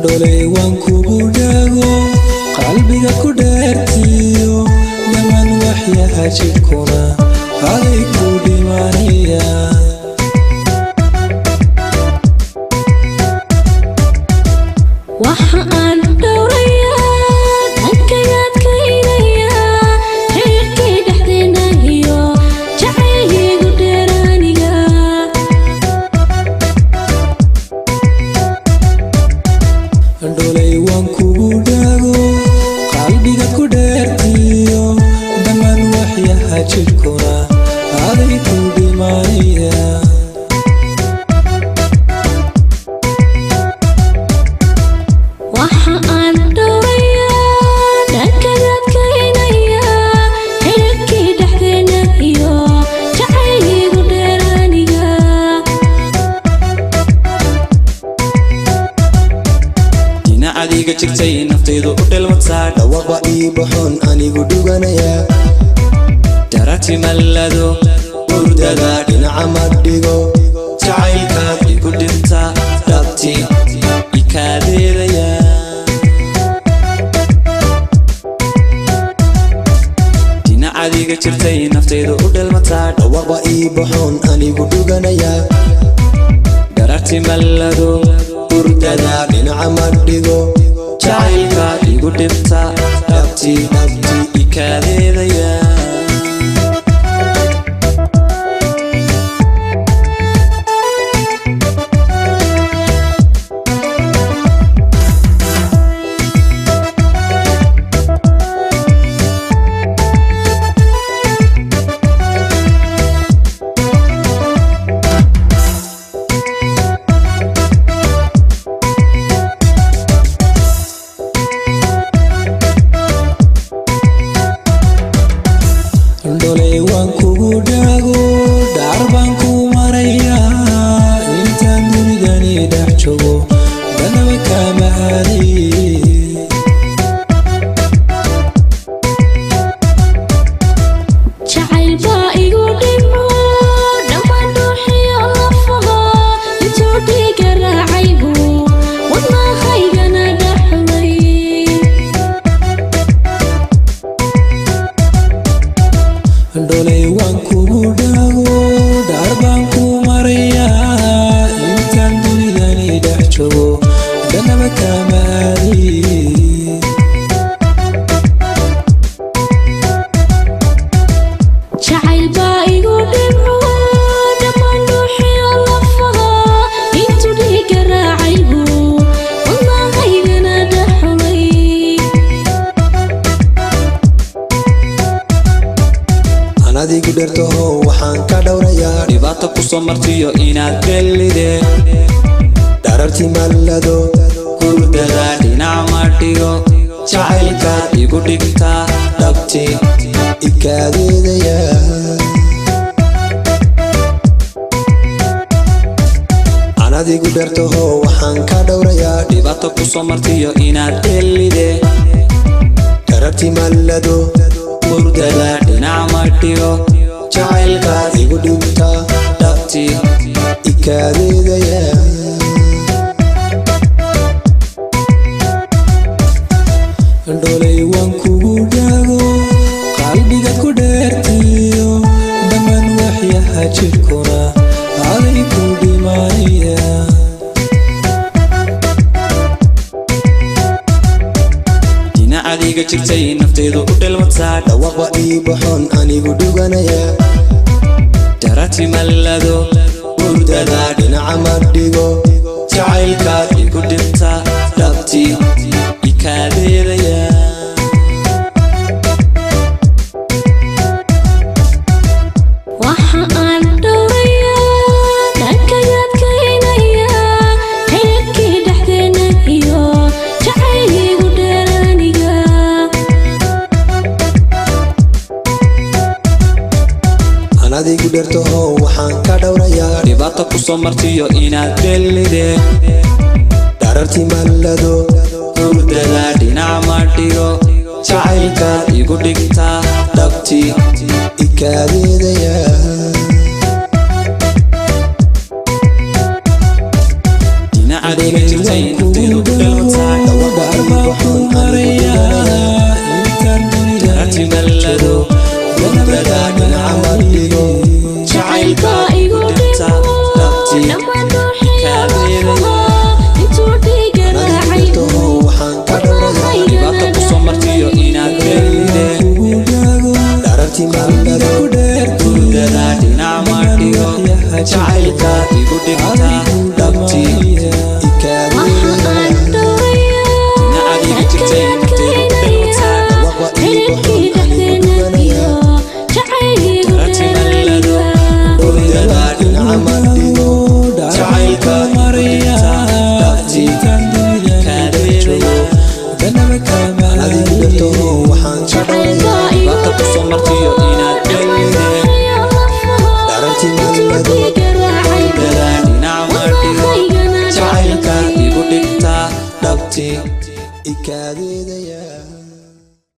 دولي وانكو داغو قلبي كدرتيو دمان وحيا هاشكونا عليكو ديمانيا waxaan dhowrayaa halkayaad ka ilayaa xiriirkii dhexdeena iyo jacaylkaygu dheeraaniga dholay waan kugu dhaago qalbiga ku dheertiyo dhammaan waxyaha jidhkuna aday ku dhimanaya adiga jirtay naftaydu u dhalmatay dhawaqa ii baxoon anigu dhuganaya darati mallado hurdada dhinaca ma dhigo jacaylkaad igu dhinta dhabti ikaadeedaya dhinaca adiga jirtay naftaydu u dhalmatay dhawaqa ii baxoon anigu dhuganaya darati mallado hurdada dhinaca ma dhigo jacaylkaad igu dhinta dhabti ikaadeedaya dholay waan kugu dhaago dhaar baan ku marayaa intaan dunidani dhex joogo danaba kama aaday jacayl baa igu dhimo dhammaan dhuuxiyo lafaha intuu dhiiga raacaybu wadnahaygana dhaxlay dholay waan kugu dhaago dhaar baan ku marayaa intaan dunidani dhex joogo danaba kama aaday jacayl baa igu dhimo dhammaan dhuuxiyo lafaha intuu dhiiga raacaybu wadnahaygana dhaxlay aan adigu dhertaho waxaan ka dhowrayaa dhibaato ku soo martiyo inaad bellide dharartii mallado hurdada dhinaca ma dhigo jacaylkaad igu dhigta dhabti ikaadeedaya aan adigu dhertaho waxaan ka dhowrayaa dhibaato ku soo martiyo inaad bellide dharartii mallado hurdada dhinaca ma dhigo jacaylkaad igu dhinta dhabti ikaadeedaya dholay waan kugu dhaago qalbiga ku dheertiyo dhammaan waxyaha jidhkuna aday ku dhimanaya dhinaca adiga jirtay naftaydu u dhalmatay dhawaqa ii baxoon anigu dhuganaya darati mallado hurdada dhinaca ma dhigo jacaylkaad igu dhinta dhabti ikaadeedaya waxaan dhowrayaa halkayaad ka ilayaa xiriirkii dhexdeena iyo jacaylkaygu dheeraaniga aan adigu dhertaho waxaan ka dhowrayaa dhibaato ku soo martiyo inaad bellide dharartii mallado hurdada dhinaca ma dhigo jacaylkaad igu dhigta dhabti ikaadeedaya dhinaca adiga jirtay nafteedu dhalataay waxaan marayaa intaan dunida ratimallado wadada dhinaca madhigo jacaylka igu dhinta dhabti waxaan ka dhowrayaa dhibaato ku soo martiyo inaad berile dharartii maalmada hurdada dhinaca madhigo jacaylka igu dhinta dhabti ikadeedaya